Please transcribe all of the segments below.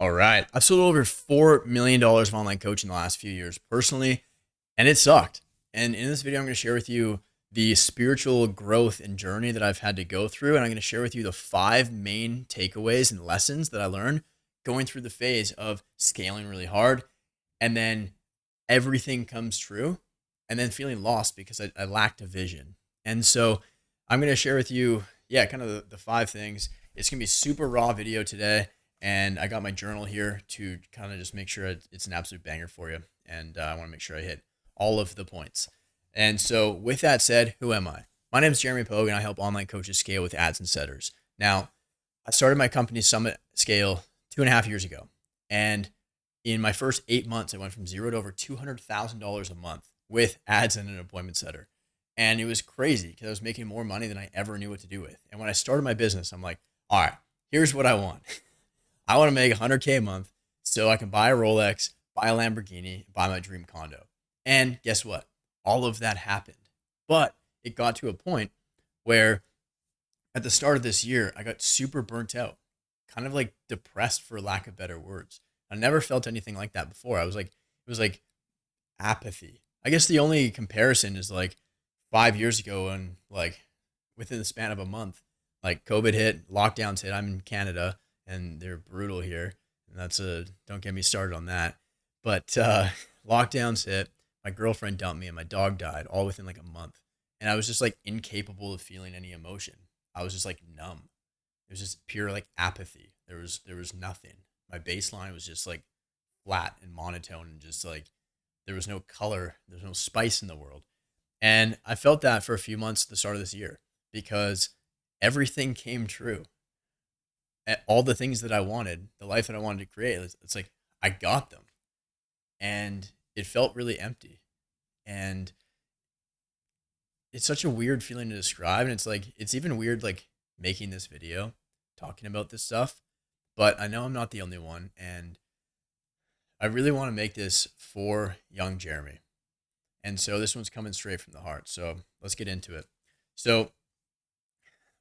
All right. I've sold over $4 million of online coaching in the last few years personally, and it sucked. And in this video, I'm going to share with you the spiritual growth and journey that I've had to go through. And I'm going to share with you the 5 main takeaways and lessons that I learned going through the phase of scaling really hard. And then everything comes true. And then feeling lost because I lacked a vision. And so I'm going to share with you, kind of the 5 things. It's going to be a super raw video today. And I got my journal here to kind of just make sure it's an absolute banger for you. And I want to make sure I hit all of the points. And so with that said, who am I? My name is Jeremy Pogue, and I help online coaches scale with ads and setters. Now, I started my company Summit Scale 2.5 years ago. And in my first 8 months, I went from zero to over $200,000 a month with ads and an appointment setter. And it was crazy because I was making more money than I ever knew what to do with. And when I started my business, I'm like, all right, here's what I want. I want to make 100K a month so I can buy a Rolex, buy a Lamborghini, buy my dream condo. And guess what? All of that happened. But it got to a point where at the start of this year, I got super burnt out, kind of like depressed for lack of better words. I never felt anything like that before. It was like apathy. I guess the only comparison is like 5 years ago and like within the span of a month, like COVID hit, lockdowns hit. I'm in Canada and they're brutal here. And don't get me started on that. But lockdowns hit, my girlfriend dumped me and my dog died all within like a month. And I was just like incapable of feeling any emotion. I was just like numb. It was just pure like apathy. There was nothing. My baseline was just like flat and monotone and just like there was no color, there's no spice in the world. And I felt that for a few months at the start of this year because everything came true. All the things that I wanted, the life that I wanted to create, it's like I got them. And it felt really empty. And it's such a weird feeling to describe. And it's like, it's even weird like making this video, talking about this stuff. But I know I'm not the only one. And I really want to make this for young Jeremy. And so this one's coming straight from the heart. So let's get into it. So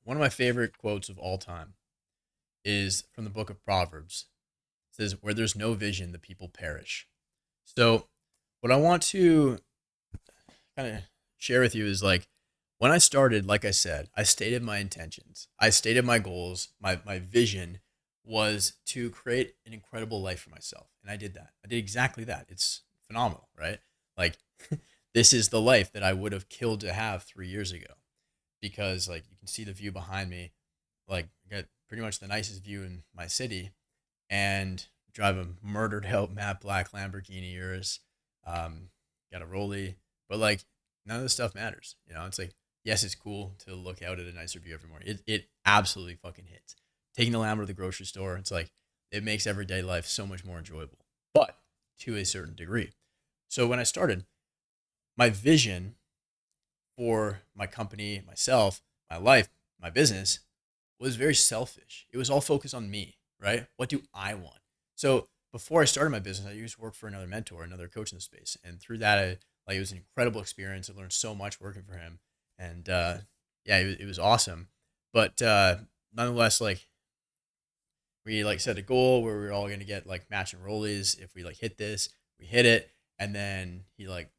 one of my favorite quotes of all time is from the book of Proverbs. It says, where there's no vision, the people perish. So what I want to kind of share with you is like, when I started, like I said, I stated my intentions. I stated my goals. My vision was to create an incredible life for myself. And I did that. I did exactly that. It's phenomenal, right? Like this is the life that I would have killed to have 3 years ago because like you can see the view behind me, like I got pretty much the nicest view in my city and drive a murdered out matte black Lamborghini Urus, got a Rollie, but like none of this stuff matters. You know, it's like, yes, it's cool to look out at a nicer view every morning. It absolutely fucking hits. Taking the Lambo to the grocery store, it's like, it makes everyday life so much more enjoyable, but to a certain degree. So when I started, my vision for my company, myself, my life, my business was very selfish. It was all focused on me, right? What do I want? So before I started my business, I used to work for another mentor, another coach in the space. And through that, it was an incredible experience. I learned so much working for him. And it was awesome. But nonetheless, like we like set a goal where we were all going to get like matching rollies. If we like hit this, we hit it. And then he like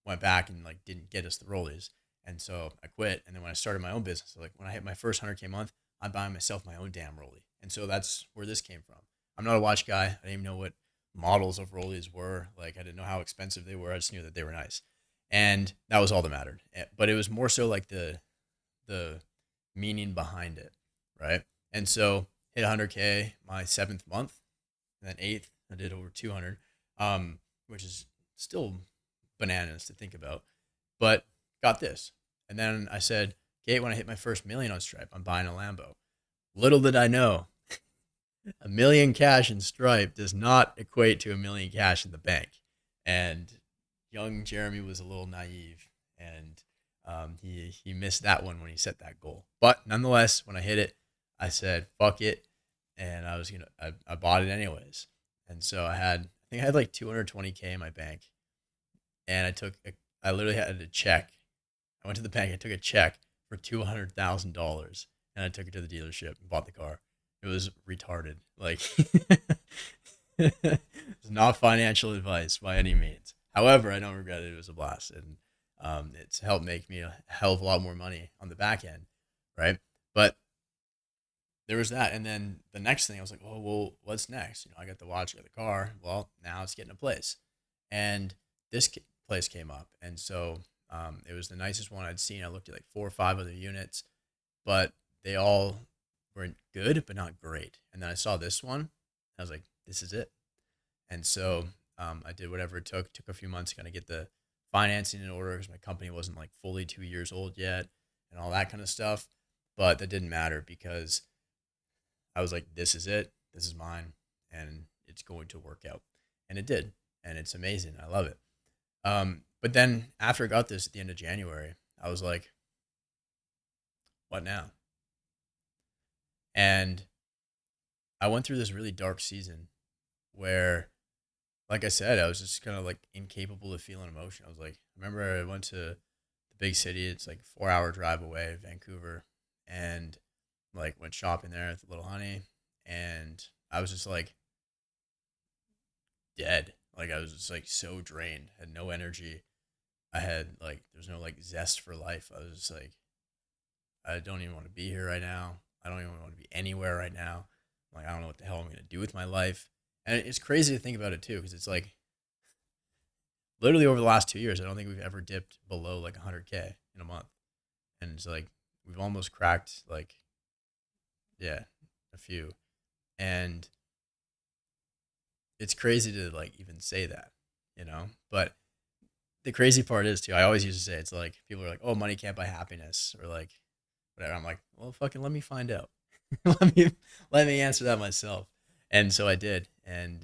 went back and like didn't get us the rollies. And so I quit. And then when I started my own business, like when I hit my first 100K month, I'm buying myself my own damn rollie. And so that's where this came from. I'm not a watch guy. I didn't even know what models of rollies were. Like I didn't know how expensive they were. I just knew that they were nice. And that was all that mattered. But it was more so like the meaning behind it, right? And so hit 100K my 7th month, and then 8th I did over 200, which is still bananas to think about. But got this, and then I said, okay, when I hit my first million on Stripe, I'm buying a Lambo. Little did I know, a million cash in Stripe does not equate to a million cash in the bank. And young Jeremy was a little naive, and he missed that one when he set that goal. But nonetheless, when I hit it, I said, fuck it. And I bought it anyways. And so I think I had like 220K in my bank, and I literally had a check. I went to the bank, I took a check for $200,000 and I took it to the dealership and bought the car. It was retarded. Like It's not financial advice by any means. However, I don't regret it. It was a blast, and it's helped make me a hell of a lot more money on the back end, right? But there was that, and then the next thing I was like, oh well, what's next? I got the watch, I got the car. Well, now it's getting a place, and this place came up, and so it was the nicest one I'd seen. I looked at like 4 or 5 other units, but they all were good, but not great. And then I saw this one, I was like, this is it. And so I did whatever it took. It took a few months to kind of get the financing in order because my company wasn't like fully 2 years old yet and all that kind of stuff. But that didn't matter because I was like, this is it. This is mine. And it's going to work out. And it did. And it's amazing. I love it. But then after I got this at the end of January, I was like, what now? And I went through this really dark season where, like I said, I was just kind of like incapable of feeling emotion. I was like, I remember I went to the big city. It's like a 4 hour drive away, Vancouver, and like went shopping there with the little honey. And I was just like dead. Like I was just like so drained, had no energy. I had like, there's no like zest for life. I was just like, I don't even want to be here right now. I don't even want to be anywhere right now. Like, I don't know what the hell I'm going to do with my life. And it's crazy to think about it too, because it's like literally over the last 2 years, I don't think we've ever dipped below like 100K in a month. And it's like, we've almost cracked like, yeah, a few. And it's crazy to like even say that. But the crazy part is too, I always used to say, it's like, people are like, oh, money can't buy happiness or like whatever. I'm like, well, fucking let me find out. let me answer that myself. And so I did. And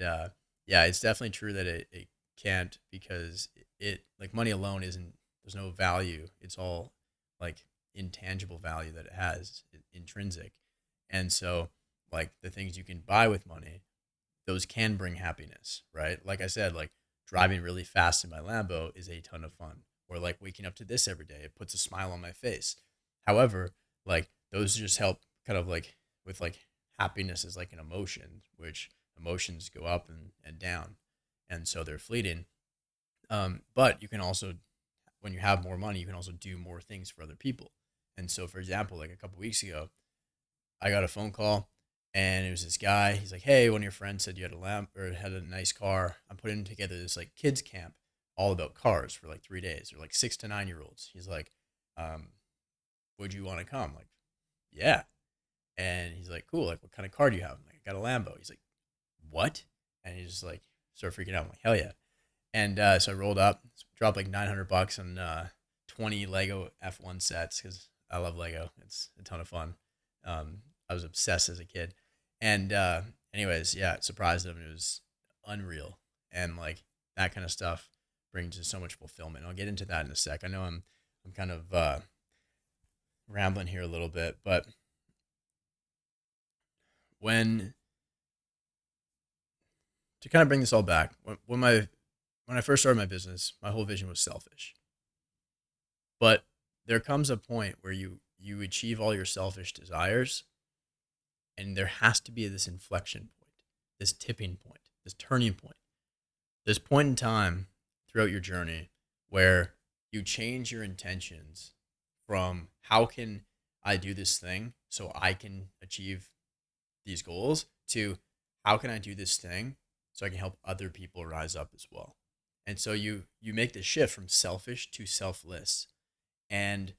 yeah, it's definitely true that it can't, because it like money alone isn't, there's no value. It's all like intangible value that it has, intrinsic. And so like the things you can buy with money, those can bring happiness, right? Like I said, like driving really fast in my Lambo is a ton of fun. Or like waking up to this every day, it puts a smile on my face. However, like those just help kind of like with like happiness is like an emotion, which emotions go up and down. And so they're fleeting. But you can also, when you have more money, you can also do more things for other people. And so, for example, like a couple weeks ago, I got a phone call and it was this guy. He's like, hey, one of your friends said you had a lamp or had a nice car. I'm putting together this like kids camp all about cars for like 3 days. They're like 6 to 9 year olds. He's like, would you want to come? Like, yeah. And he's like, cool. Like, what kind of car do you have? I'm like, I got a Lambo. He's like, what? And he's just like, started freaking out. I'm like, hell yeah. And so I rolled up, dropped like $900 on 20 Lego F1 sets because I love Lego. It's a ton of fun. I was obsessed as a kid. And anyways, yeah, it surprised him. It was unreal. And like that kind of stuff brings just so much fulfillment. I'll get into that in a sec. I know I'm kind of rambling here a little bit, but when to kind of bring this all back, when I first started my business, my whole vision was selfish. But there comes a point where you achieve all your selfish desires, and there has to be this inflection point, this tipping point, this turning point, this point in time throughout your journey where you change your intentions from how can I do this thing so I can achieve these goals to how can I do this thing so I can help other people rise up as well. And so you make the shift from selfish to selfless. And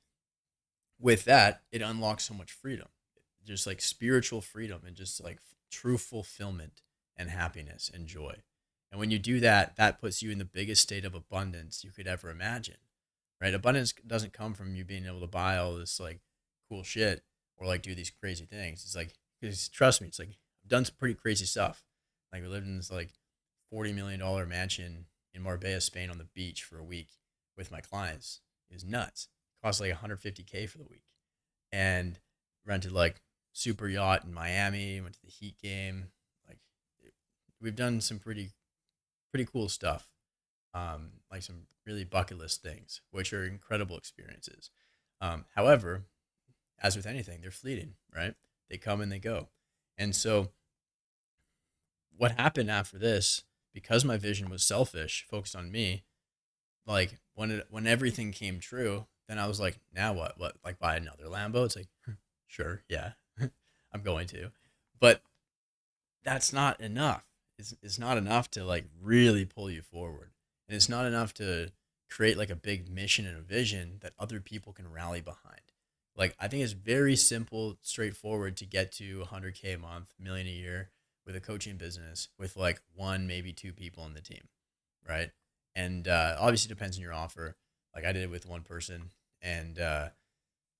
with that, it unlocks so much freedom, just like spiritual freedom and just like true fulfillment and happiness and joy. And when you do that, that puts you in the biggest state of abundance you could ever imagine, right? Abundance doesn't come from you being able to buy all this like cool shit or like do these crazy things. It's like, because trust me, it's like I've done some pretty crazy stuff. Like we lived in this like $40 million mansion in Marbella, Spain on the beach for a week with my clients. It was nuts. It cost like 150K for the week. And rented like super yacht in Miami, went to the Heat game. Like we've done some pretty cool stuff. Like some really bucket list things, which are incredible experiences. However, as with anything, they're fleeting, right? They come and they go. And so what happened after this, because my vision was selfish, focused on me, like when everything came true, then I was like, now what? What, like buy another Lambo? It's like, sure, yeah, I'm going to. But that's not enough. It's not enough to like really pull you forward. And it's not enough to create like a big mission and a vision that other people can rally behind. Like I think it's very simple, straightforward to get to 100K a month, million a year with a coaching business with like one, maybe two people on the team, right? And obviously depends on your offer. Like I did it with one person, and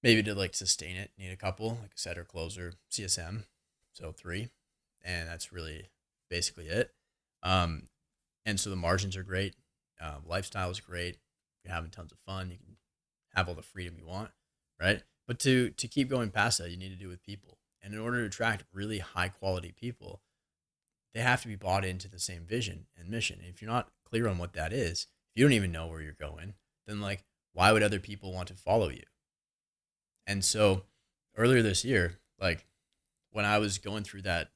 maybe to like sustain it, need a couple, like a setter, closer, CSM, so three, and that's really basically it. Um, and so the margins are great, lifestyle is great. You're having tons of fun. You can have all the freedom you want, right? But to keep going past that, you need to do it with people. And in order to attract really high quality people, they have to be bought into the same vision and mission. And if you're not clear on what that is, if you don't even know where you're going, then like why would other people want to follow you? And so earlier this year, like when I was going through that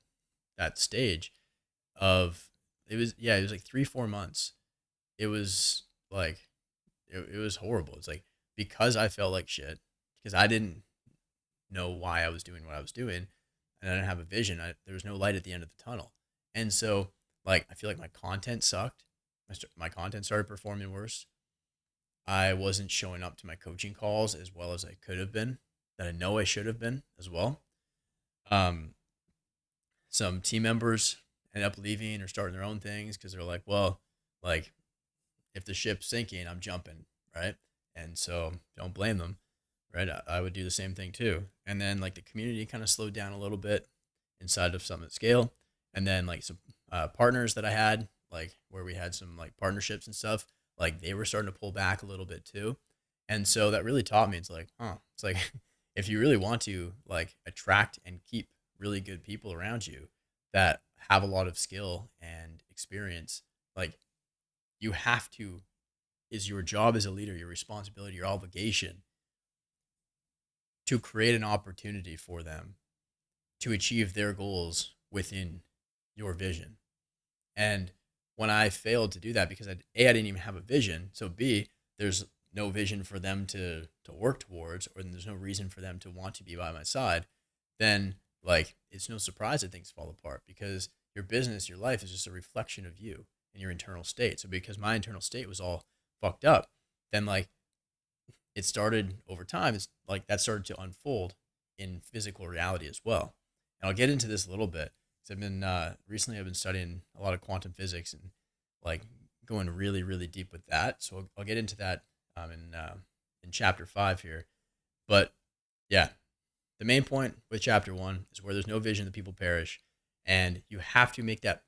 stage of it was like 3-4 months. It was like it was horrible. It's like because I felt like shit, because I didn't know why I was doing what I was doing, and I didn't have a vision. There was no light at the end of the tunnel. And so like I feel like my content sucked. My content started performing worse. I wasn't showing up to my coaching calls as well as I could have been, that I know I should have been as well. Um, some team members end up leaving or starting their own things because they're like, well, like if the ship's sinking, I'm jumping, right? And so don't blame them, right? I would do the same thing too. And then like the community kind of slowed down a little bit inside of Summit Scale. And then like some partners that I had, like where we had some like partnerships and stuff, like they were starting to pull back a little bit too. And so that really taught me, it's like, it's like if you really want to like attract and keep really good people around you that have a lot of skill and experience, like you have to, is your job as a leader, your responsibility, your obligation to create an opportunity for them to achieve their goals within your vision. And when I failed to do that because I didn't even have a vision, so B, there's no vision for them to work towards, or there's no reason for them to want to be by my side, then like it's no surprise that things fall apart, because your business, your life is just a reflection of you and your internal state. So because my internal state was all fucked up, then like it started over time. It's like that started to unfold in physical reality as well. And I'll get into this a little bit. So I've been recently I've been studying a lot of quantum physics and like going really really deep with that. So I'll get into that in chapter 5 here. But yeah, the main point with chapter 1 is where there's no vision, the people perish, and you have to make that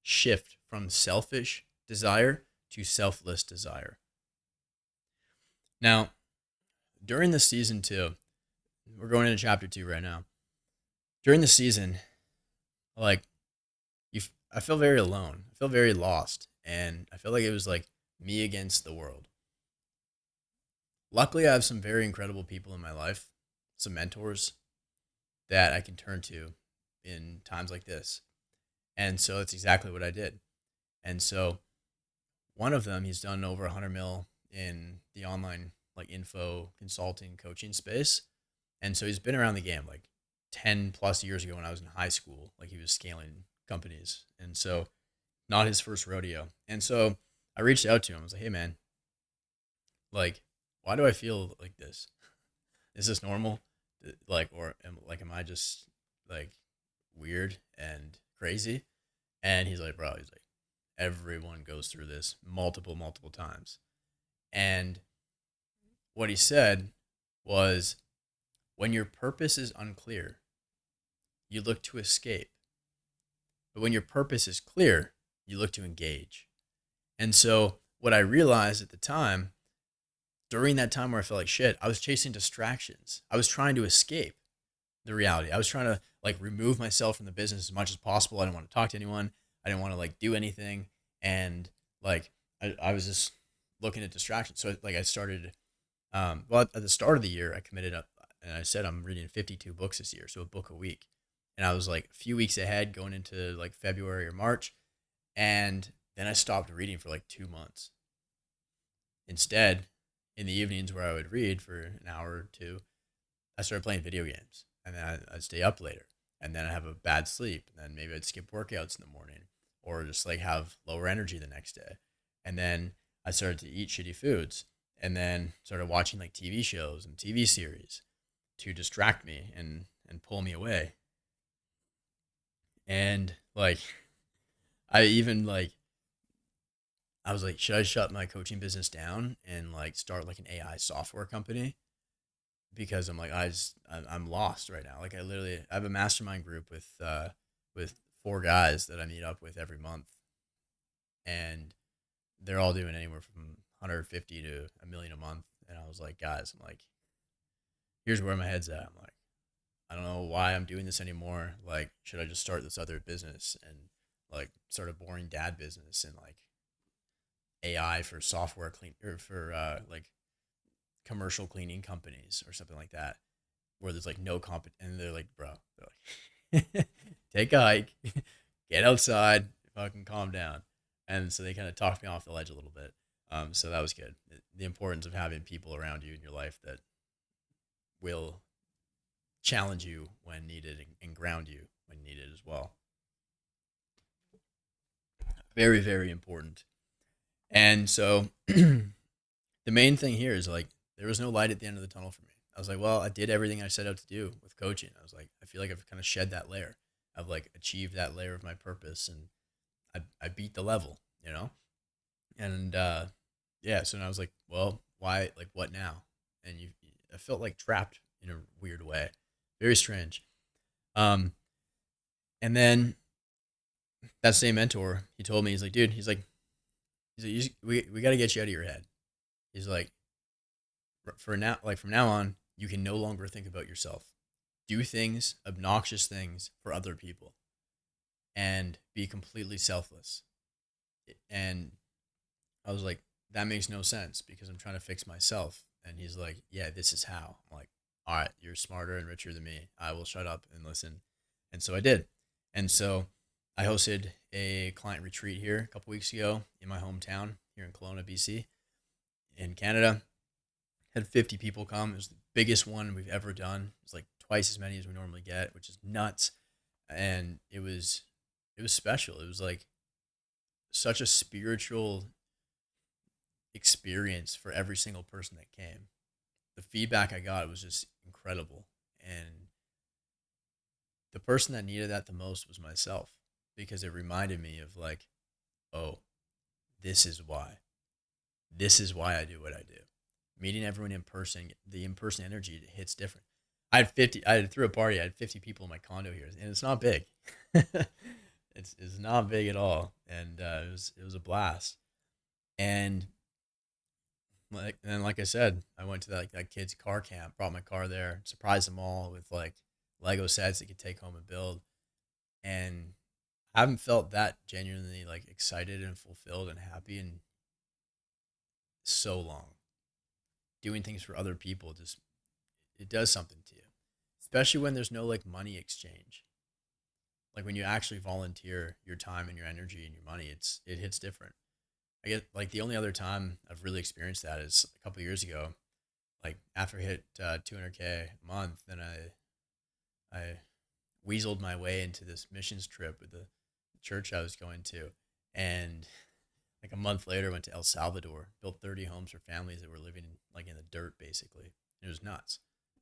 shift from selfish desire to selfless desire. Now, during the season 2, we're going into chapter 2 right now. During the season, like I feel very alone. I feel very lost, and I feel like it was like me against the world. Luckily, I have some very incredible people in my life, some mentors that I can turn to in times like this. And so that's exactly what I did. And so one of them, he's done over 100 mil in the online like info consulting coaching space. And so he's been around the game like 10 plus years ago when I was in high school. Like he was scaling companies. And so not his first rodeo. And so I reached out to him. I was like, hey man, like, why do I feel like this? Is this normal? Like, or am I just like weird and crazy? And he's like, bro, he's like, everyone goes through this multiple times. And what he said was, when your purpose is unclear, you look to escape. But when your purpose is clear, you look to engage. And so what I realized at the time, during that time where I felt like shit, I was chasing distractions. I was trying to escape the reality. I was trying to like remove myself from the business as much as possible. I didn't want to talk to anyone. I didn't want to like do anything. And like, I was just looking at distractions. So like I started, well, at the start of the year, I committed up and I said, I'm reading 52 books this year. So a book a week. And I was like a few weeks ahead going into like February or March. And then I stopped reading for like 2 months. Instead, in the evenings where I would read for an hour or two, I started playing video games, and then I'd stay up later, and then I have a bad sleep, and then maybe I'd skip workouts in the morning, or just like have lower energy the next day, and then I started to eat shitty foods, and then started watching like TV shows and TV series to distract me and pull me away, and like I even like I was like, should I shut my coaching business down and like start like an AI software company? Because I'm like, I'm lost right now. Like I have a mastermind group with 4 guys that I meet up with every month, and they're all doing anywhere from 150 to a million a month. And I was like, guys, I'm like, here's where my head's at. I'm like, I don't know why I'm doing this anymore. Like, should I just start this other business and like start a boring dad business and like AI for software clean or for like commercial cleaning companies or something like that, where there's like no comp, and they're like, bro, they're like, take a hike, get outside, fucking calm down. And so they kind of talked me off the ledge a little bit. So that was good. The importance of having people around you in your life that will challenge you when needed and ground you when needed as well. Very, very important. And so the main thing here is like there was no light at the end of the tunnel for me. I was like, well, I did everything I set out to do with coaching. I was like, I feel like I've kind of shed that layer. I've like achieved that layer of my purpose, and I beat the level, you know? And yeah, so then I was like, well, why, like, what now? And I felt like trapped in a weird way. Very strange. Um, and then that same mentor, he told me, he's like, dude, we got to get you out of your head. He's like, for now, like from now on, you can no longer think about yourself. Do things, obnoxious things for other people, and be completely selfless. And I was like, that makes no sense because I'm trying to fix myself. And he's like, yeah, this is how. I'm like, all right, you're smarter and richer than me. I will shut up and listen. And so I did. And so I hosted a client retreat here a couple weeks ago in my hometown here in Kelowna, BC, in Canada. Had 50 people come. It was the biggest one we've ever done. It was like twice as many as we normally get, which is nuts. And it was special. It was like such a spiritual experience for every single person that came. The feedback I got was just incredible. And the person that needed that the most was myself, because it reminded me of like, oh, this is why. This is why I do what I do. Meeting everyone in person, the in person energy hits different. I threw a party, I had 50 people in my condo here, and it's not big. It's not big at all. And it was a blast. And like I said, I went to that kid's car camp, brought my car there, surprised them all with like Lego sets they could take home and build. And I haven't felt that genuinely like excited and fulfilled and happy in so long. Doing things for other people just it does something to you, especially when there's no like money exchange. Like when you actually volunteer your time and your energy and your money, it hits different. I get like the only other time I've really experienced that is a couple of years ago. Like after I hit 200K a month, then I weaseled my way into this missions trip with the church I was going to, and like a month later went to El Salvador, built 30 homes for families that were living like in the dirt basically. It was nuts,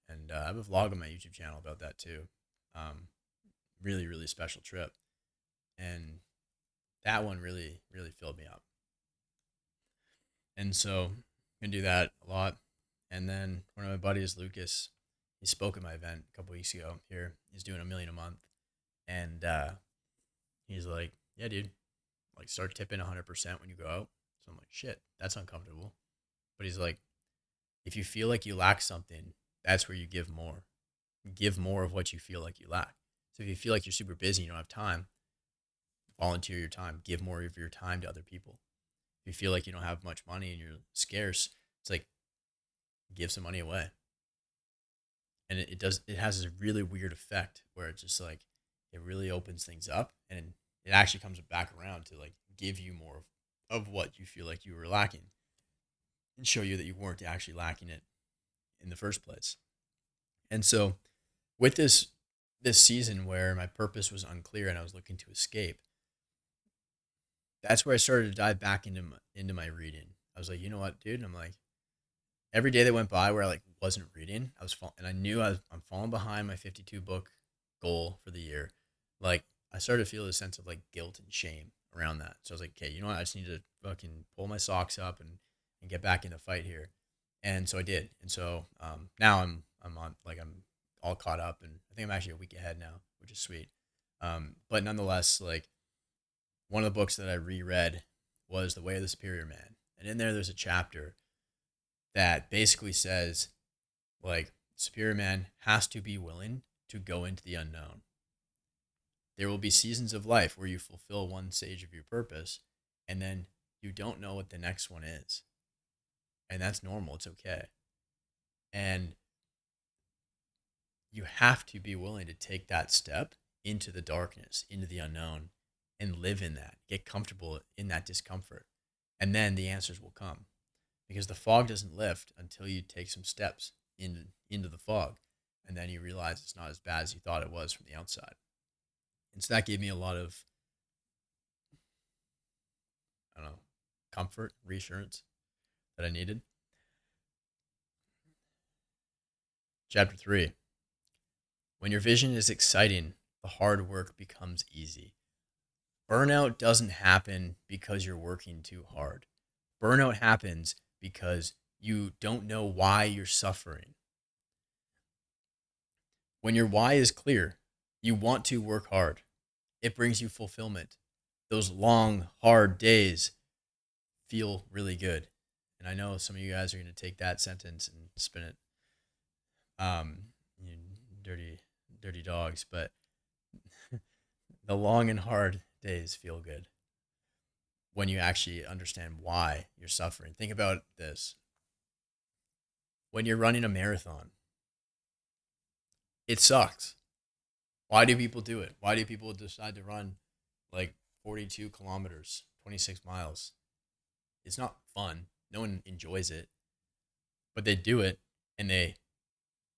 and I have a vlog on my YouTube channel about that too. Really really special trip, and that one really filled me up. And so I'm gonna do that a lot. And then one of my buddies, Lucas, he spoke at my event a couple weeks ago here. He's doing a million a month. And he's like, yeah, dude, like start tipping 100% when you go out. So I'm like, shit, that's uncomfortable. But he's like, if you feel like you lack something, that's where you give more. Give more of what you feel like you lack. So if you feel like you're super busy, you don't have time, volunteer your time, give more of your time to other people. If you feel like you don't have much money and you're scarce, it's like give some money away. And it has this really weird effect where it's just like it really opens things up, and it actually comes back around to like give you more of what you feel like you were lacking and show you that you weren't actually lacking it in the first place. And so with this season where my purpose was unclear and I was looking to escape, that's where I started to dive back into my reading. I was like, you know what, dude? I'm like, every day that went by where I like wasn't reading, and I knew I'm falling behind my 52 book goal for the year. Like I started to feel a sense of like guilt and shame around that. So I was like, okay, you know what? I just need to fucking pull my socks up and get back in the fight here. And so I did. And so now I'm on, like, I'm all caught up, and I think I'm actually a week ahead now, which is sweet. But nonetheless, like, one of the books that I reread was The Way of the Superior Man. And in there's a chapter that basically says, like, Superior Man has to be willing to go into the unknown. There will be seasons of life where you fulfill one stage of your purpose, and then you don't know what the next one is. And that's normal. It's okay. And you have to be willing to take that step into the darkness, into the unknown, and live in that, get comfortable in that discomfort. And then the answers will come, because the fog doesn't lift until you take some steps into the fog. And then you realize it's not as bad as you thought it was from the outside. And so that gave me a lot of, I don't know, comfort, reassurance that I needed. Chapter 3. When your vision is exciting, the hard work becomes easy. Burnout doesn't happen because you're working too hard. Burnout happens because you don't know why you're suffering. When your why is clear, you want to work hard. It brings you fulfillment. Those long, hard days feel really good. And I know some of you guys are going to take that sentence and spin it. You dirty dogs, but the long and hard days feel good when you actually understand why you're suffering. Think about this. When you're running a marathon, it sucks. Why do people do it? Why do people decide to run like 42 kilometers, 26 miles? It's not fun. No one enjoys it, but they do it and they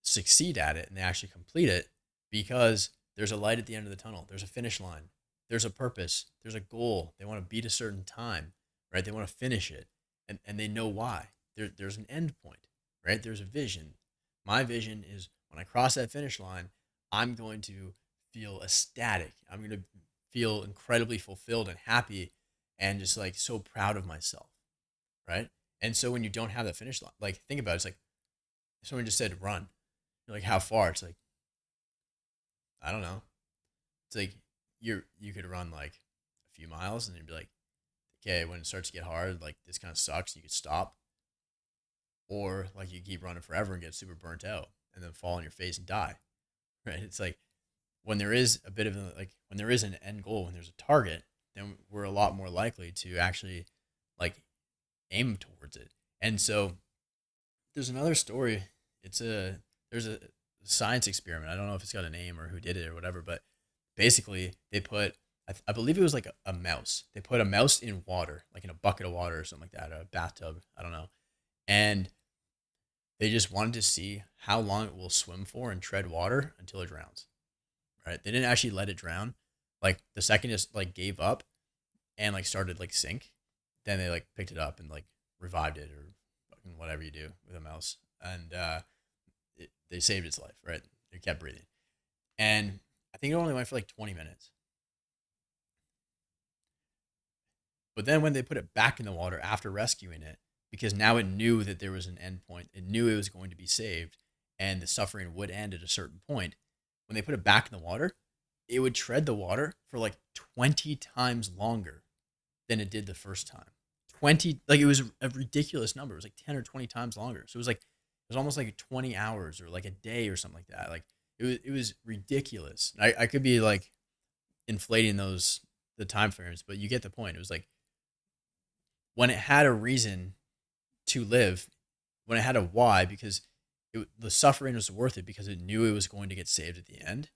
succeed at it and they actually complete it because there's a light at the end of the tunnel. There's a finish line. There's a purpose. There's a goal. They want to beat a certain time, right? They want to finish it, and they know why. There's an end point, right? There's a vision. My vision is when I cross that finish line, I'm going to feel ecstatic. I'm going to feel incredibly fulfilled and happy and just like so proud of myself, right? And so when you don't have that finish line, like think about it, it's like if someone just said run. You're like, how far? It's like, I don't know. It's like you could run like a few miles and you'd be like, okay, when it starts to get hard, like this kind of sucks, you could stop. Or like you keep running forever and get super burnt out and then fall on your face and die. Right? It's like when there is a bit of when there is an end goal, when there's a target, then we're a lot more likely to actually like aim towards it. And so there's another story. There's a science experiment. I don't know if it's got a name or who did it or whatever, but basically they put, I believe it was like a mouse. They put a mouse in water, like in a bucket of water or something like that, or a bathtub. I don't know. And they just wanted to see how long it will swim for and tread water until it drowns. Right? They didn't actually let it drown. Like the second it like gave up and like started like sink, then they like picked it up and like revived it or fucking whatever you do with a mouse. And they saved its life, right? It kept breathing. And I think it only went for like 20 minutes. But then when they put it back in the water after rescuing it, because now it knew that there was an end point, it knew it was going to be saved and the suffering would end at a certain point. When they put it back in the water, it would tread the water for like 20 times longer than it did the first time. 20, like it was a ridiculous number. It was like 10 or 20 times longer. So it was almost like 20 hours or like a day or something like that. Like it was ridiculous. I could be like inflating the time frames, but you get the point. It was like when it had a reason to live, when it had a why, because the suffering was worth it because it knew it was going to get saved at the end.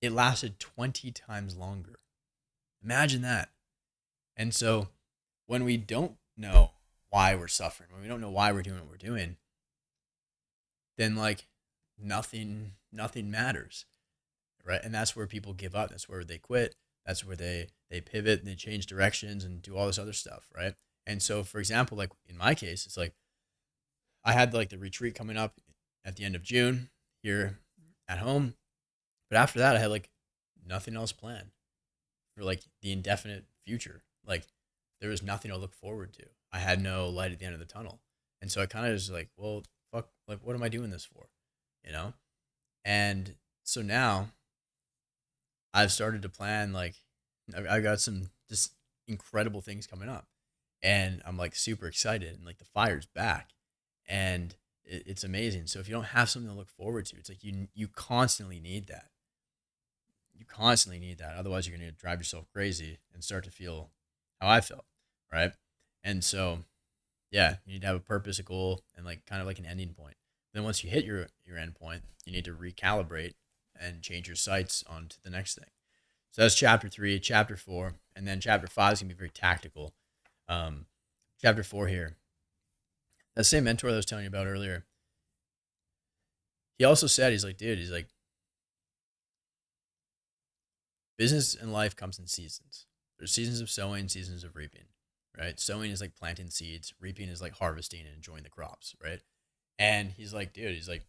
It lasted 20 times longer. Imagine that. And so when we don't know why we're suffering, when we don't know why we're doing what we're doing, then like nothing matters, right? And that's where people give up. That's where they quit. That's where they pivot and they change directions and do all this other stuff, right? And so, for example, like in my case, it's like I had like the retreat coming up at the end of June here at home, but after that, I had like nothing else planned for like the indefinite future. Like there was nothing to look forward to. I had no light at the end of the tunnel, and so I kind of was like, well, fuck, like what am I doing this for, you know? And so now I've started to plan like I got some just incredible things coming up, and I'm like super excited, and like the fire's back, and it's amazing. So if you don't have something to look forward to, it's like you constantly need that. You constantly need that. Otherwise, you're going to drive yourself crazy and start to feel how I felt, right? And so, yeah, you need to have a purpose, a goal, and like kind of like an ending point. Then once you hit your end point, you need to recalibrate and change your sights on to the next thing. So that's chapter 3, chapter 4, and then chapter 5 is gonna be very tactical. Chapter 4 here, that same mentor that I was telling you about earlier, he also said, he's like, dude, he's like, business and life comes in seasons. There's seasons of sowing, seasons of reaping, right? Sowing is like planting seeds, reaping is like harvesting and enjoying the crops, right? And he's like, dude, he's like,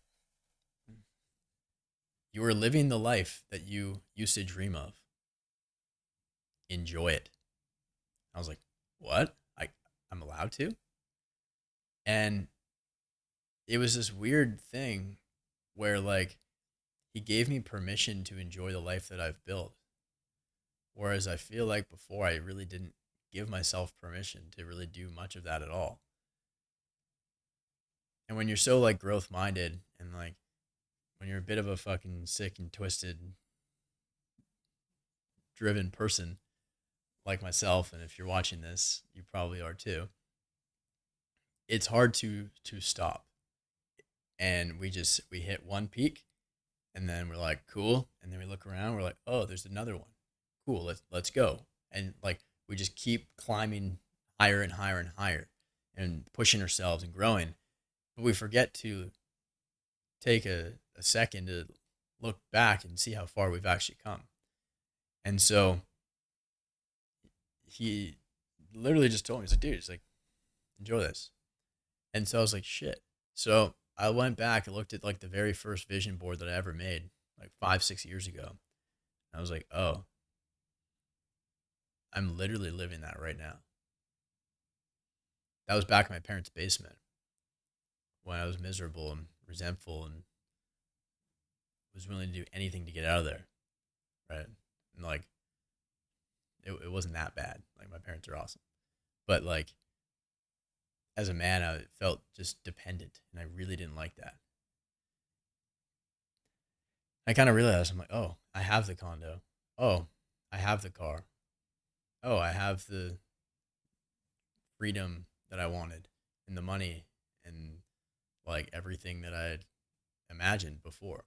you are living the life that you used to dream of. Enjoy it. I was like, what? I'm allowed to? And it was this weird thing where like he gave me permission to enjoy the life that I've built. Whereas I feel like before I really didn't give myself permission to really do much of that at all. And when you're so like growth minded and like when you're a bit of a fucking sick and twisted driven person like myself, and if you're watching this, you probably are too, it's hard to stop. And we hit one peak and then we're like, cool. And then we look around, we're like, oh, there's another one. Cool, let's go. And like we just keep climbing higher and higher and higher and pushing ourselves and growing. But we forget to take a second to look back and see how far we've actually come. And so he literally just told me, he's like, dude, he's like, enjoy this. And so I was like, shit. So I went back and looked at like the very first vision board that I ever made, like 5, 6 years ago. And I was like, oh, I'm literally living that right now. That was back in my parents' basement when I was miserable and resentful and was willing to do anything to get out of there. Right. And like, it wasn't that bad. Like my parents are awesome. But like, as a man, I felt just dependent and I really didn't like that. I kind of realized, I'm like, oh, I have the condo. Oh, I have the car. Oh, I have the freedom that I wanted and the money and like everything that I had imagined before.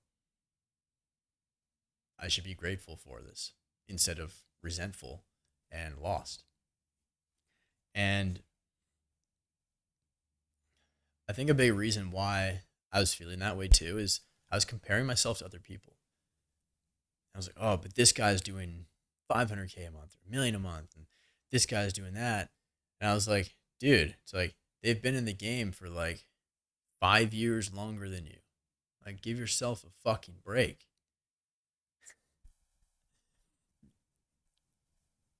I should be grateful for this instead of resentful and lost. And I think a big reason why I was feeling that way too is I was comparing myself to other people. I was like, oh, but this guy's doing 500K a month or a million a month, and this guy's doing that. And I was like, dude, it's like they've been in the game for like 5 years longer than you. Like, give yourself a fucking break.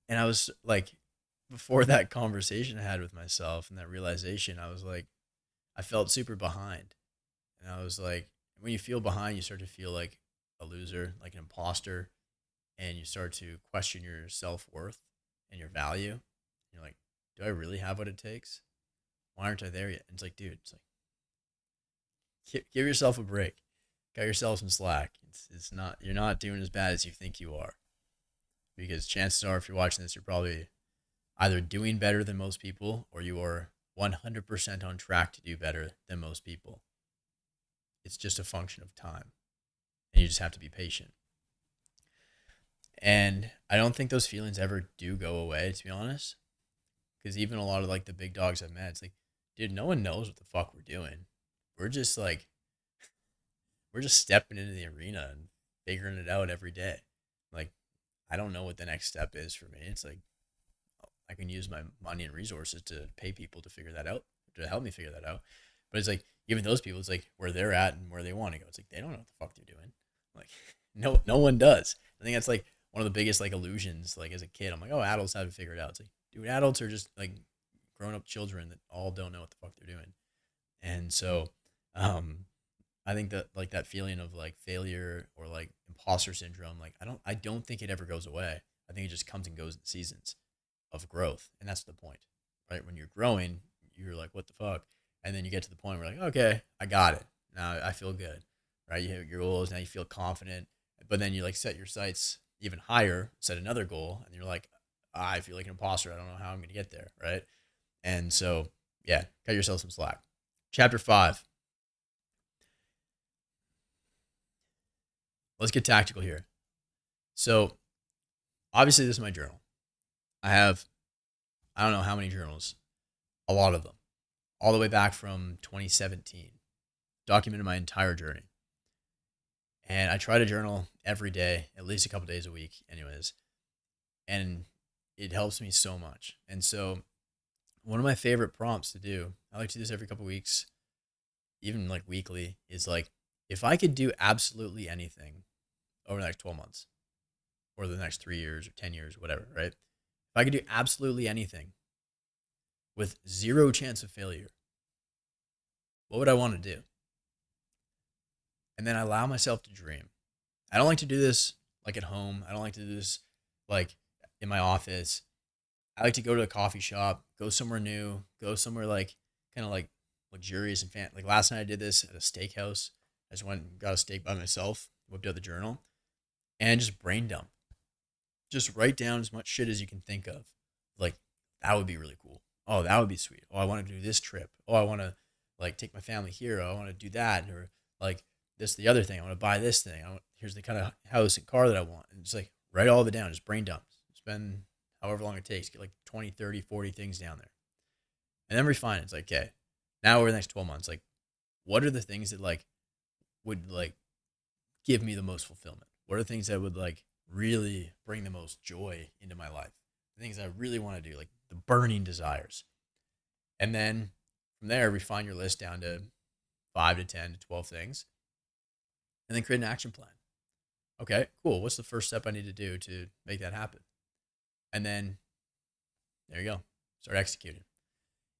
And I was like, before that conversation I had with myself and that realization, I was like, I felt super behind. And I was like, when you feel behind, you start to feel like a loser, like an imposter, and you start to question your self worth and your value. You're like, do I really have what it takes? Why aren't I there yet? And it's like, dude, it's like, give yourself a break. Cut yourself some slack. It's not, you're not doing as bad as you think you are. Because chances are, if you're watching this, you're probably either doing better than most people or you are 100% on track to do better than most people. It's just a function of time. And you just have to be patient. And I don't think those feelings ever do go away, to be honest. Because even a lot of like the big dogs I've met, it's like, dude, no one knows what the fuck we're doing. We're just like, we're just stepping into the arena and figuring it out every day. Like, I don't know what the next step is for me. It's like, I can use my money and resources to pay people to figure that out, to help me figure that out. But it's like, even those people, it's like where they're at and where they want to go. It's like, they don't know what the fuck they're doing. Like, no one does. I think that's like one of the biggest like illusions. Like as a kid, I'm like, oh, adults have it figured out. It's like, dude, adults are just like grown up children that all don't know what the fuck they're doing. And so, um, I think that like that feeling of like failure or like imposter syndrome, like I don't think it ever goes away. I think it just comes and goes in seasons of growth. And that's the point, right? When you're growing, you're like, what the fuck? And then you get to the point where like, okay, I got it. Now I feel good, right? You hit your goals. Now you feel confident, but then you like set your sights even higher, set another goal. And you're like, I feel like an imposter. I don't know how I'm going to get there. Right. And so, yeah, cut yourself some slack. Chapter 5. Let's get tactical here. So obviously this is my journal. I don't know how many journals, a lot of them, all the way back from 2017, documented my entire journey. And I try to journal every day, at least a couple days a week, anyways. And it helps me so much. And so, one of my favorite prompts to do, I like to do this every couple weeks, even like weekly, is like, if I could do absolutely anything over the next 12 months or the next 3 years or 10 years, or whatever, right? If I could do absolutely anything with zero chance of failure, what would I want to do? And then I allow myself to dream. I don't like to do this like at home. I don't like to do this like in my office. I like to go to a coffee shop, go somewhere new, go somewhere like kind of like luxurious and fan. Like last night I did this at a steakhouse. I just went and got a steak by myself, whipped out the journal, and just brain dump. Just write down as much shit as you can think of. Like, that would be really cool. Oh, that would be sweet. Oh, I want to do this trip. Oh, I want to like take my family here. Oh, I want to do that. Or like this, the other thing. I want to buy this thing. Here's the kind of house and car that I want. And just like write all of it down. Just brain dump. Spend however long it takes. Get like 20, 30, 40 things down there. And then refine it. It's like, okay, now over the next 12 months, like what are the things that like would like give me the most fulfillment? What are the things that would like really bring the most joy into my life? The things I really want to do, like the burning desires. And then from there, refine your list down to 5 to 10 to 12 things. And then create an action plan. Okay, cool. What's the first step I need to do to make that happen? And then there you go. Start executing.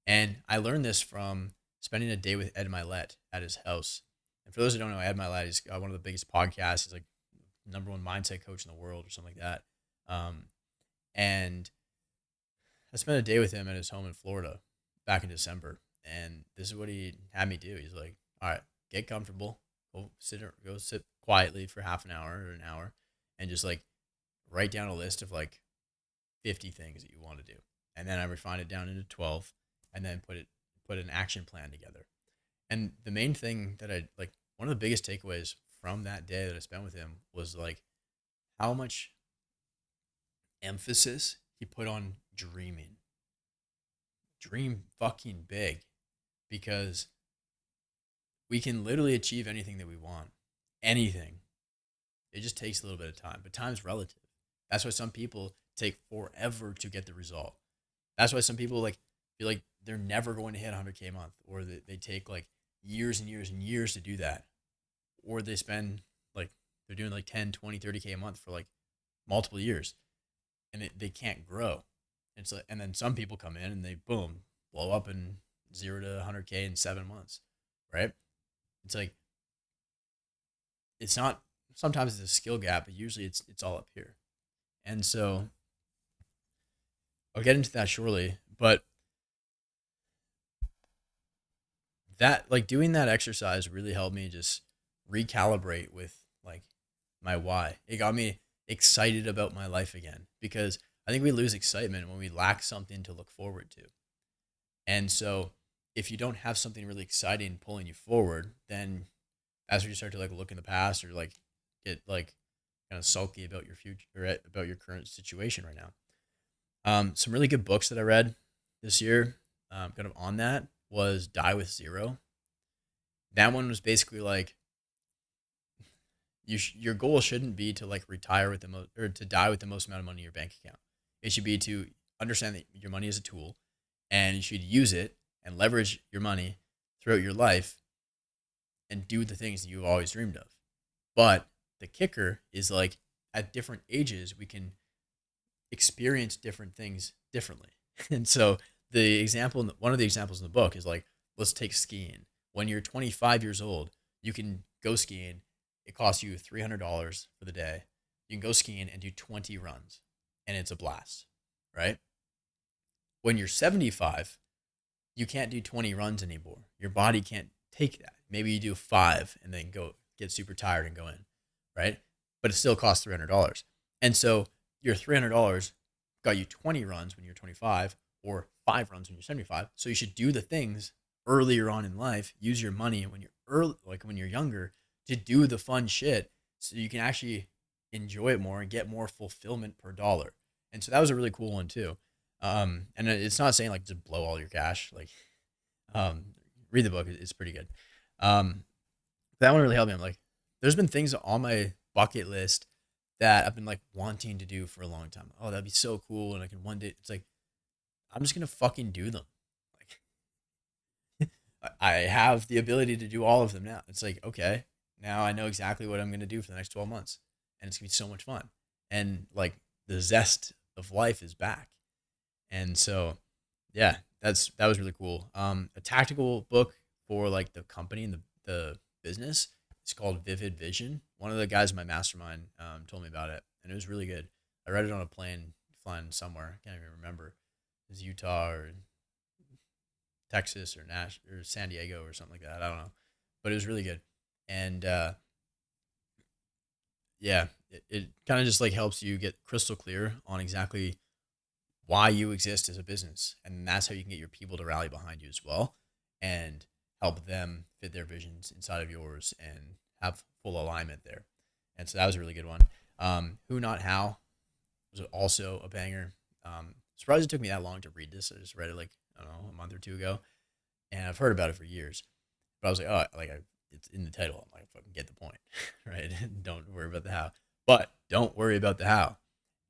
And I learned this from spending a day with Ed Milet at his house. And for those who don't know, Ed Milet is one of the biggest podcasts. He's like number one mindset coach in the world or something like that. And I spent a day with him at his home in Florida back in December. And this is what he had me do. He's like, all right, get comfortable. Go sit quietly for half an hour or an hour and just like write down a list of like 50 things that you want to do. And then I refined it down into 12 and then put an action plan together. And the main thing that I like, one of the biggest takeaways from that day that I spent with him was like how much emphasis he put on dreaming. Dream fucking big, because we can literally achieve anything that we want. Anything. It just takes a little bit of time, but time's relative. That's why some people take forever to get the result. That's why some people like feel like they're never going to hit 100K a month, or they take like years and years and years to do that, or they spend like they're doing like 10, 20, 30K a month for like multiple years, and they can't grow. It's like, and then some people come in and they boom blow up in 0 to 100K in 7 months, right? It's like it's not. Sometimes it's a skill gap, but usually it's all up here. And so I'll get into that shortly, but that like doing that exercise really helped me just recalibrate with like my why. It got me excited about my life again, because I think we lose excitement when we lack something to look forward to. And so if you don't have something really exciting pulling you forward, then that's where you start to like look in the past or like get like kind kind of sulky about your future or about your current situation right now. Some really good books that I read this year, kind of on that, was Die with Zero. That one was basically like your goal shouldn't be to like retire with the most or to die with the most amount of money in your bank account. It should be to understand that your money is a tool, and you should use it and leverage your money throughout your life and do the things that you've always dreamed of. But the kicker is like at different ages we can experience different things differently. And so one of the examples in the book is like, let's take skiing. When you're 25 years old, you can go skiing. It costs you $300 for the day. You can go skiing and do 20 runs, and it's a blast, right? When you're 75, you can't do 20 runs anymore. Your body can't take that. Maybe you do 5 and then go get super tired and go in, right? But it still costs $300. And so your $300 got you 20 runs when you're 25 or 5 runs when you're 75. So you should do the things earlier on in life. Use your money when you're early, like when you're younger, to do the fun shit so you can actually enjoy it more and get more fulfillment per dollar. And so that was a really cool one too. And it's not saying like just blow all your cash. Like, read the book; it's pretty good. That one really helped me. I'm like, there's been things on my bucket list that I've been like wanting to do for a long time. Oh, that'd be so cool, and I can one day. It's like I'm just gonna fucking do them. Like, I have the ability to do all of them now. It's like, okay, now I know exactly what I'm gonna do for the next 12 months, and it's gonna be so much fun. And like the zest of life is back. And so, yeah, that was really cool. A tactical book for like the company and the business. It's called Vivid Vision. One of the guys in my mastermind told me about it, and it was really good. I read it on a plane flying somewhere. I can't even remember. It was Utah or Texas or Nash or San Diego or something like that. I don't know, but it was really good. And yeah, it kind of just like helps you get crystal clear on exactly why you exist as a business. And that's how you can get your people to rally behind you as well and help them fit their visions inside of yours and have full alignment there. And so that was a really good one. Who Not How was also a banger. Surprised it took me that long to read this. I just read it like, I don't know, a month or two ago. And I've heard about it for years. But I was like, it's in the title. I'm like, fucking get the point, right? Don't worry about the how. But don't worry about the how.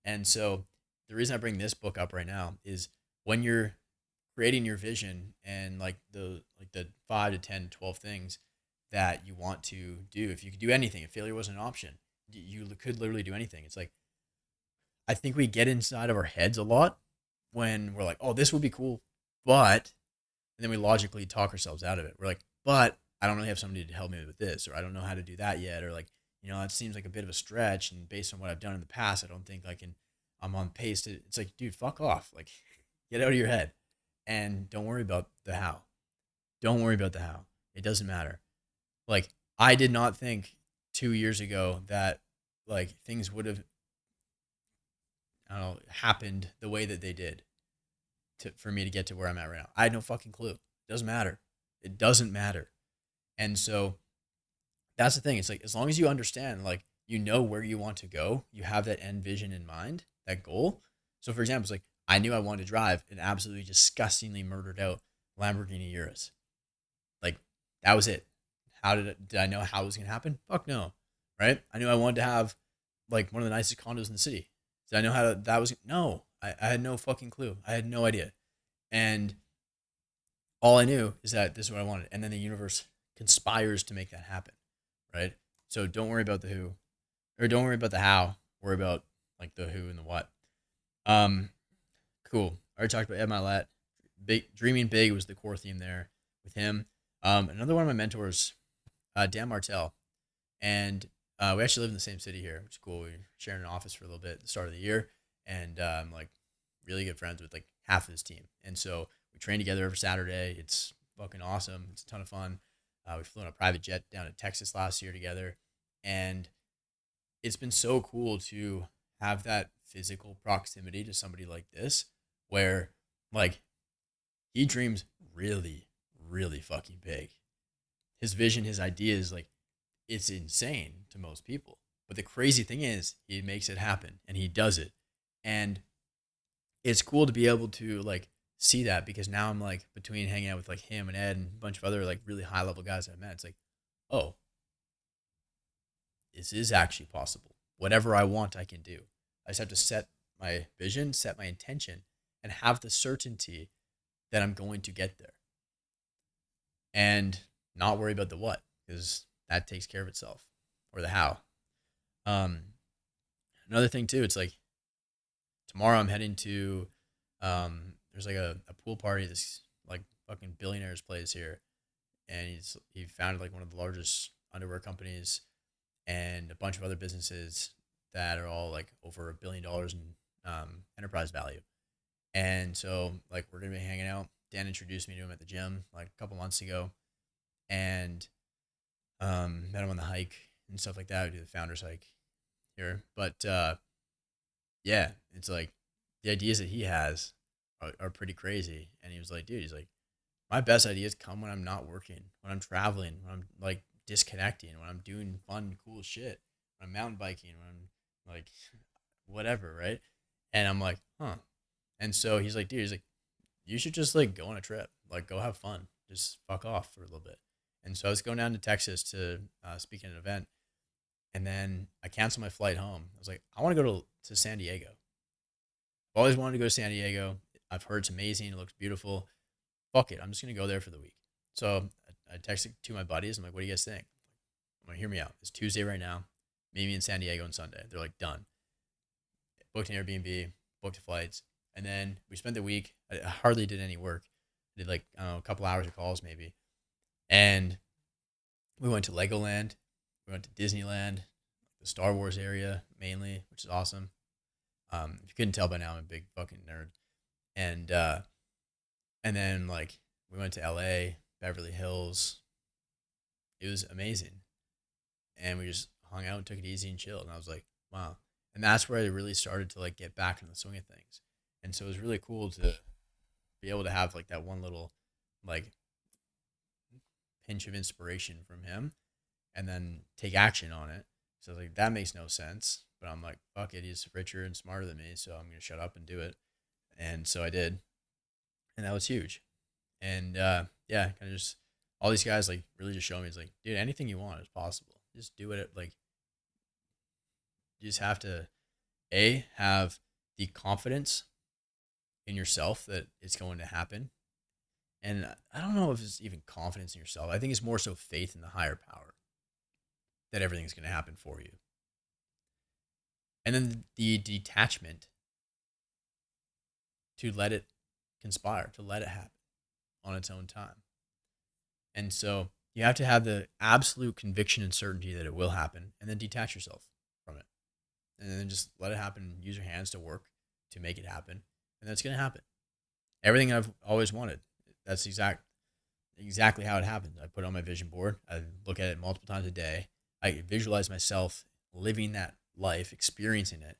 And so the reason I bring this book up right now is when you're creating your vision and like the 5 to 10, 12 things that you want to do. If you could do anything, if failure wasn't an option, you could literally do anything. It's like, I think we get inside of our heads a lot when we're like, oh, this would be cool, but, and then we logically talk ourselves out of it. We're like, but I don't really have somebody to help me with this, or I don't know how to do that yet. Or like, it seems like a bit of a stretch. And based on what I've done in the past, I don't think I'm on pace to, it's like, dude, fuck off. Like, get out of your head and don't worry about the how. Don't worry about the how. It doesn't matter. Like, I did not think 2 years ago that like things would have, I don't know, happened the way that they did for me to get to where I'm at right now. I had no fucking clue. It doesn't matter. It doesn't matter. And so that's the thing. It's like, as long as you understand, like, where you want to go, you have that end vision in mind, that goal. So for example, it's like, I knew I wanted to drive an absolutely disgustingly murdered out Lamborghini Urus. Like, that was it. Did I know how it was going to happen? Fuck no. Right? I knew I wanted to have like one of the nicest condos in the city. Did I know that was? No, I had no fucking clue. I had no idea. And all I knew is that this is what I wanted. And then the universe conspires to make that happen. Right? So don't worry about the who, or don't worry about the how. Worry about like the who and the what. Cool. I already talked about Ed Milet. Dreaming big was the core theme there with him. Another one of my mentors, Dan Martell, and we actually live in the same city here, which is cool. We were sharing an office for a little bit at the start of the year, and I'm like really good friends with like half of his team. And so we train together every Saturday. It's fucking awesome. It's a ton of fun. We flew on a private jet down to Texas last year together, and it's been so cool to have that physical proximity to somebody like this, where like he dreams really, really fucking big. His vision, his ideas, like, it's insane to most people. But the crazy thing is, he makes it happen and he does it. And it's cool to be able to like see that, because now I'm like, between hanging out with like him and Ed and a bunch of other like really high level guys that I met, it's like, oh, this is actually possible. Whatever I want, I can do. I just have to set my vision, set my intention, and have the certainty that I'm going to get there, and not worry about the what, because that takes care of itself, or the how. Um, Another thing too, it's like tomorrow I'm heading to, there's like a pool party this like fucking billionaire's place here, and he founded like one of the largest underwear companies and a bunch of other businesses that are all like over $1 billion in enterprise value. And so like we're gonna be hanging out. Dan introduced me to him at the gym like a couple months ago, and met him on the hike and stuff like that. We do the founders hike here, but yeah, it's like the ideas that he has are pretty crazy. And he was like, dude, he's like, my best ideas come when I'm not working, when I'm traveling, when I'm like disconnecting, when I'm doing fun, cool shit, when I'm mountain biking, when I'm like whatever, right? And I'm like, huh. And so he's like, dude, he's like, you should just like go on a trip, like go have fun, just fuck off for a little bit. And so I was going down to Texas to speak at an event, and then I canceled my flight home. I was like, I want to go to San Diego. I've always wanted to go to San Diego. I've heard it's amazing. It looks beautiful. Fuck it. I'm just going to go there for the week. So I texted to my buddies. I'm like, what do you guys think? I'm like, hear me out. It's Tuesday right now. Meet me in San Diego on Sunday. They're like, done. Booked an Airbnb, booked the flights. And then we spent the week. I hardly did any work. I did like, I don't know, a couple hours of calls maybe. And we went to Legoland. We went to Disneyland, the Star Wars area mainly, which is awesome. If you couldn't tell by now, I'm a big fucking nerd. And then like we went to LA, Beverly Hills. It was amazing. And we just hung out and took it easy and chilled. And I was like, wow. And that's where I really started to like get back in the swing of things. And so it was really cool to be able to have like that one little like pinch of inspiration from him and then take action on it. So I was like, that makes no sense. But I'm like, fuck it, he's richer and smarter than me, so I'm gonna shut up and do it. And so I did. And that was huge. And yeah, kind of just all these guys like really just show me, it's like, dude, anything you want is possible. Just do it. Like you just have to have the confidence in yourself that it's going to happen. And I don't know if it's even confidence in yourself. I think it's more so faith in the higher power that everything's going to happen for you. And then the detachment to let it conspire, to let it happen on its own time. And so you have to have the absolute conviction and certainty that it will happen, and then detach yourself from it. And then just let it happen. Use your hands to work to make it happen. And that's going to happen. Everything I've always wanted. That's exactly how it happened. I put it on my vision board. I look at it multiple times a day. I visualize myself living that life, experiencing it.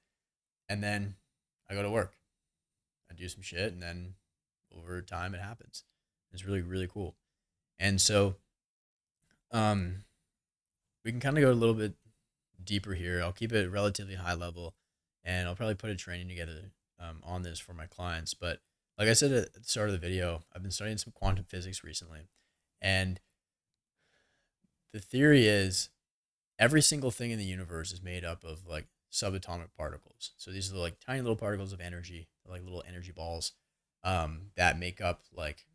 And then I go to work. I do some shit, and then over time it happens. It's really, really cool. And so we can kind of go a little bit deeper here. I'll keep it relatively high level, and I'll probably put a training together on this for my clients. But like I said at the start of the video, I've been studying some quantum physics recently. And the theory is every single thing in the universe is made up of like subatomic particles. So these are like tiny little particles of energy, like little energy balls that make up like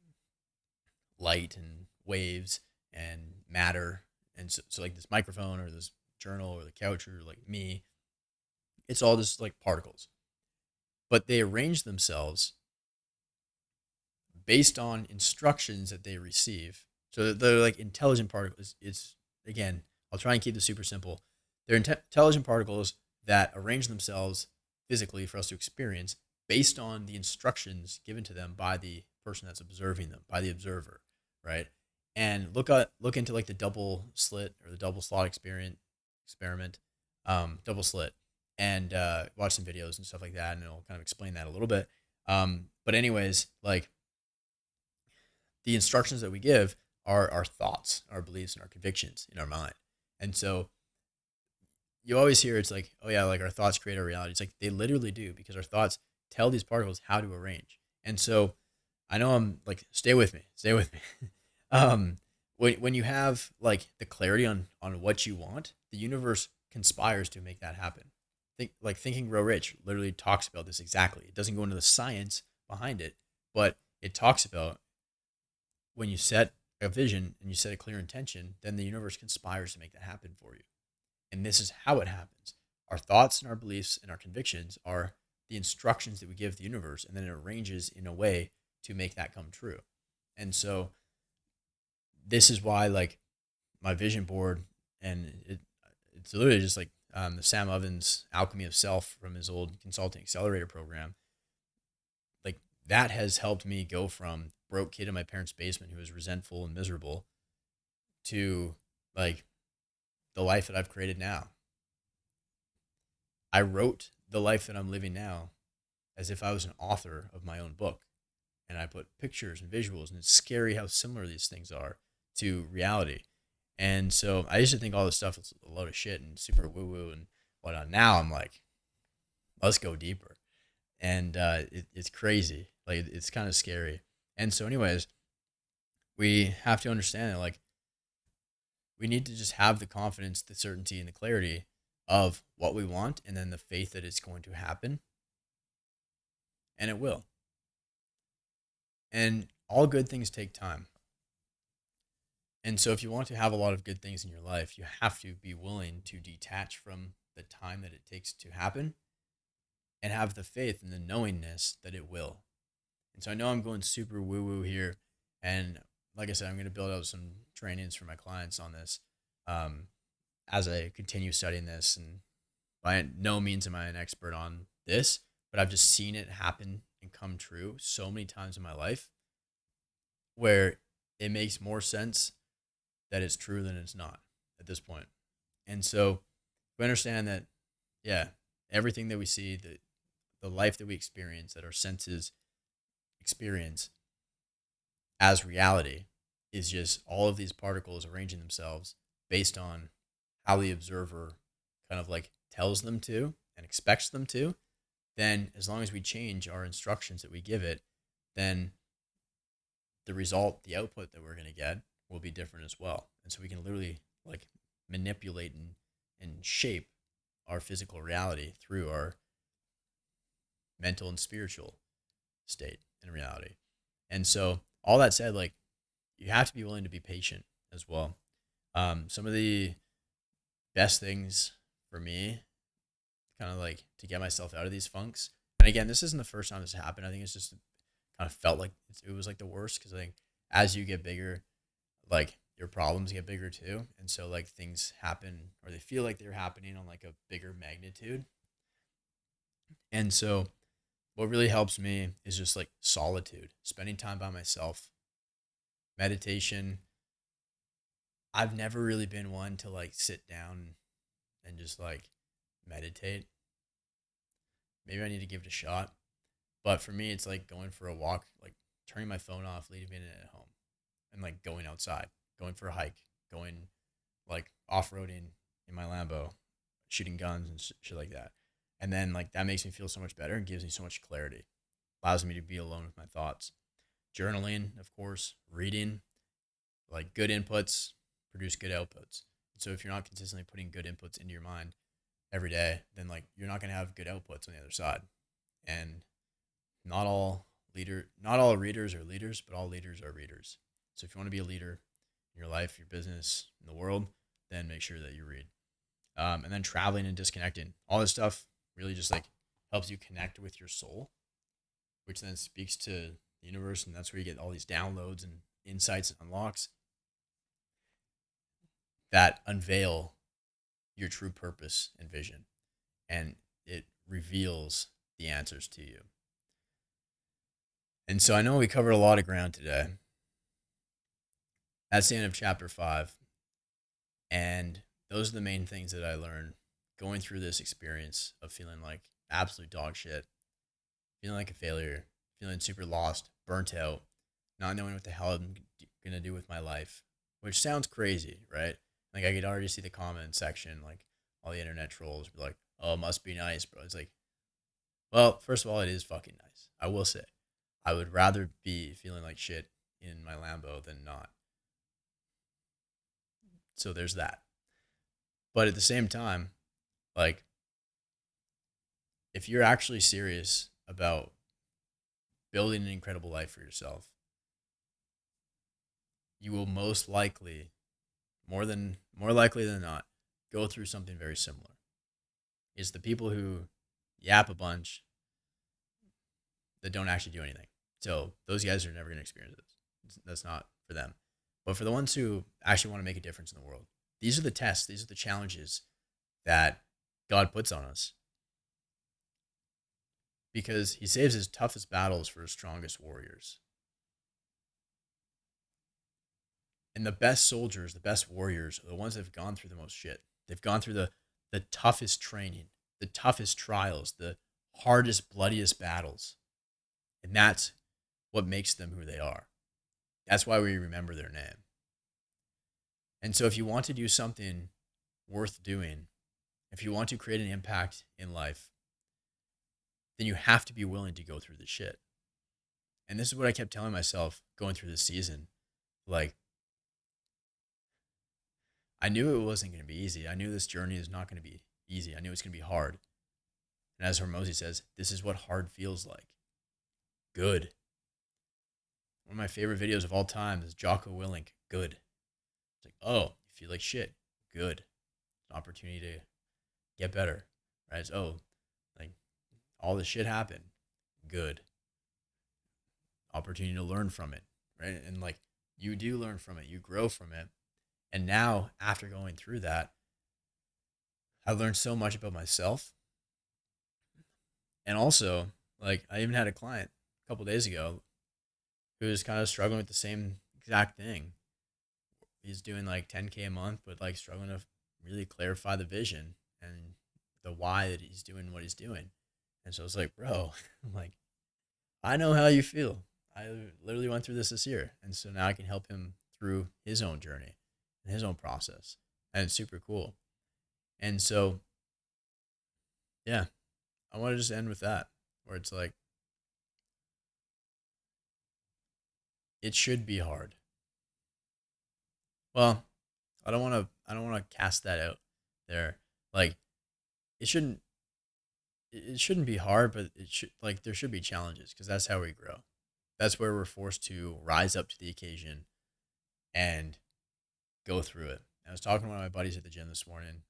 light and waves and matter. And so like this microphone or this journal or the couch or like me, it's all just like particles. But they arrange themselves based on instructions that they receive. So they're like intelligent particles. It's again, I'll try and keep this super simple. They're intelligent particles that arrange themselves physically for us to experience based on the instructions given to them by the person that's observing them, by the observer, right? And look into like the double slit or the double slot experiment, double slit, and watch some videos and stuff like that, and it'll kind of explain that a little bit. But anyways, like the instructions that we give are our thoughts, our beliefs, and our convictions in our mind. And so you always hear it's like, oh yeah, like our thoughts create our reality. It's like they literally do, because our thoughts tell these particles how to arrange. And so I know I'm like, stay with me, stay with me. um, when you have like the clarity on what you want, the universe conspires to make that happen. Think and Grow Rich literally talks about this exactly. It doesn't go into the science behind it, but it talks about when you set a vision and you set a clear intention, then the universe conspires to make that happen for you. And this is how it happens. Our thoughts and our beliefs and our convictions are the instructions that we give the universe, and then it arranges in a way to make that come true. And so this is why like my vision board, and it's literally just like the Sam Ovens Alchemy of Self from his old consulting accelerator program. Like that has helped me go from broke kid in my parents' basement who was resentful and miserable to like the life that I've created now. I wrote the life that I'm living now as if I was an author of my own book. And I put pictures and visuals, and it's scary how similar these things are to reality. And so I used to think all this stuff was a load of shit and super woo woo and whatnot. Now I'm like, let's go deeper. And it's crazy. Like it's kind of scary. And so, anyways, we have to understand that like we need to just have the confidence, the certainty, and the clarity of what we want, and then the faith that it's going to happen, and it will. And all good things take time. And so, if you want to have a lot of good things in your life, you have to be willing to detach from the time that it takes to happen and have the faith and the knowingness that it will. And so, I know I'm going super woo woo here. And like I said, I'm going to build out some trainings for my clients on this um, as I continue studying this. And by no means am I an expert on this, but I've just seen it happen and come true so many times in my life where it makes more sense that it's true than it's not at this point. And so we understand that, yeah, everything that we see, the life that we experience, that our senses experience as reality is just all of these particles arranging themselves based on how the observer kind of like tells them to and expects them to. Then as long as we change our instructions that we give it, then the result, the output that we're going to get will be different as well. And so we can literally like manipulate and shape our physical reality through our mental and spiritual state and reality. And so all that said, like you have to be willing to be patient as well. Some of the best things for me, kind of like to get myself out of these funks. And again, this isn't the first time this happened. I think it's just kind of felt like it was like the worst, because I think as you get bigger, like your problems get bigger too. And so like things happen, or they feel like they're happening on like a bigger magnitude. And so what really helps me is just like solitude, spending time by myself, meditation. I've never really been one to like sit down and just like meditate. Maybe I need to give it a shot. But for me, it's like going for a walk, like turning my phone off, leaving it at home, and like going outside, going for a hike, going like off roading in my Lambo, shooting guns and shit like that. And then like that makes me feel so much better and gives me so much clarity, allows me to be alone with my thoughts. Journaling, of course, reading, like good inputs produce good outputs. So if you're not consistently putting good inputs into your mind every day, then like you're not going to have good outputs on the other side. And not all readers are leaders, but all leaders are readers. So if you want to be a leader in your life, your business, in the world, then make sure that you read. And then traveling and disconnecting, all this stuff really just like helps you connect with your soul, which then speaks to the universe, and that's where you get all these downloads and insights and unlocks that unveil your true purpose and vision, and it reveals the answers to you. And so I know we covered a lot of ground today. That's the end of chapter 5. And those are the main things that I learned going through this experience of feeling like absolute dog shit, feeling like a failure, feeling super lost, burnt out, not knowing what the hell I'm going to do with my life, which sounds crazy, right? Like I could already see the comment section, like, all the internet trolls be like, oh, it must be nice, bro. It's like, well, first of all, it is fucking nice. I will say, I would rather be feeling like shit in my Lambo than not. So there's that. But at the same time, like, if you're actually serious about building an incredible life for yourself, you will most likely, more likely than not, go through something very similar. It's the people who yap a bunch that don't actually do anything. So those guys are never going to experience this. That's not for them. But for the ones who actually want to make a difference in the world, these are the tests, these are the challenges that God puts on us. Because he saves his toughest battles for his strongest warriors. And the best soldiers, the best warriors are the ones that have gone through the most shit. They've gone through the toughest training, the toughest trials, the hardest, bloodiest battles. And that's what makes them who they are. That's why we remember their name. And so if you want to do something worth doing, if you want to create an impact in life, then you have to be willing to go through the shit. And this is what I kept telling myself going through this season. Like, I knew it wasn't going to be easy. I knew this journey is not going to be easy. I knew it's going to be hard. And as Hormozy says, this is what hard feels like. Good. One of my favorite videos of all time is Jocko Willink. Good. It's like, oh, you feel like shit. Good. It's an opportunity to get better. Right? It's, oh, like all this shit happened. Good. Opportunity to learn from it. Right? And like you do learn from it. You grow from it. And now, after going through that, I learned so much about myself. And also, like, I even had a client a couple days ago who was kind of struggling with the same exact thing. He's doing like 10K a month, but like struggling to really clarify the vision and the why that he's doing what he's doing. And so it's like, bro, I'm like, I know how you feel. I literally went through this year. And so now I can help him through his own journey and his own process. And it's super cool. And so, yeah, I want to just end with that, where it's like, it should be hard. Well, I don't want to cast that out there. Like, it shouldn't it shouldn't be hard, but it should, like, there should be challenges because that's how we grow. That's where we're forced to rise up to the occasion and go through it. I was talking to one of my buddies at the gym this morning,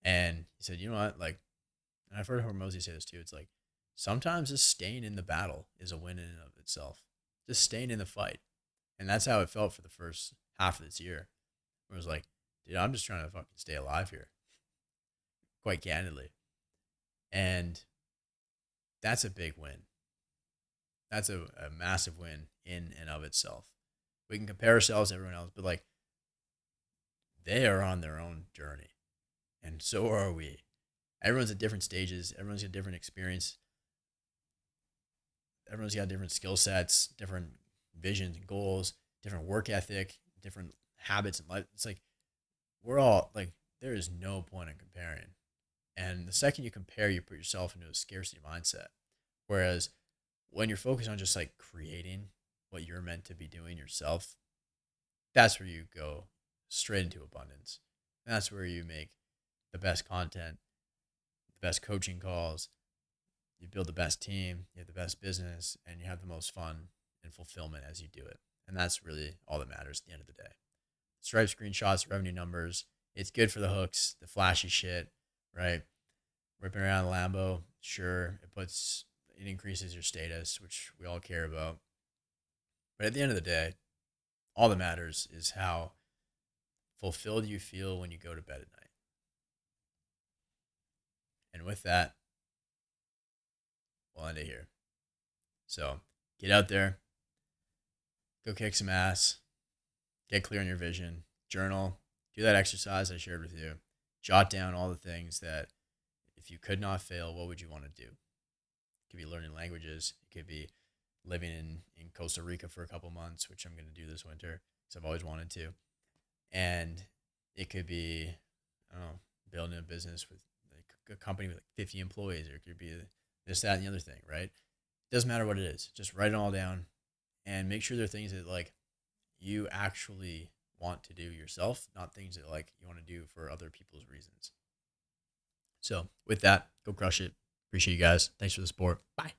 and he said, "You know what? Like, and I've heard Hormozy say this too. It's like sometimes just staying in the battle is a win in and of itself. Just staying in the fight, and that's how it felt for the first half of this year. It was like, dude, I'm just trying to fucking stay alive here, quite candidly, and that's a big win. That's a massive win in and of itself. We can compare ourselves to everyone else, but like they are on their own journey, and so are we. Everyone's at different stages. Everyone's got different experience. Everyone's got different skill sets, different visions and goals, different work ethic, different habits in life. It's like we're all like there is no point in comparing. And the second you compare, you put yourself into a scarcity mindset. Whereas when you're focused on just like creating what you're meant to be doing yourself, that's where you go straight into abundance. And that's where you make the best content, the best coaching calls, you build the best team, you have the best business, and you have the most fun and fulfillment as you do it. And that's really all that matters at the end of the day. Stripe screenshots, revenue numbers, it's good for the hooks, the flashy shit, right? Ripping around the Lambo, sure, it increases your status, which we all care about. But at the end of the day, all that matters is how fulfilled you feel when you go to bed at night. And with that, we'll end it here. So get out there, go kick some ass, get clear on your vision, journal, do that exercise I shared with you, jot down all the things that if you could not fail, what would you want to do? It could be learning languages. It could be living in Costa Rica for a couple months, which I'm going to do this winter because I've always wanted to. And it could be, I don't know, building a business with like a company with like 50 employees, or it could be this, that, and the other thing, right? Doesn't matter what it is. Just write it all down and make sure they're things that like you actually want to do yourself, not things that like you want to do for other people's reasons. So with that, go crush it. Appreciate you guys. Thanks for the support. Bye.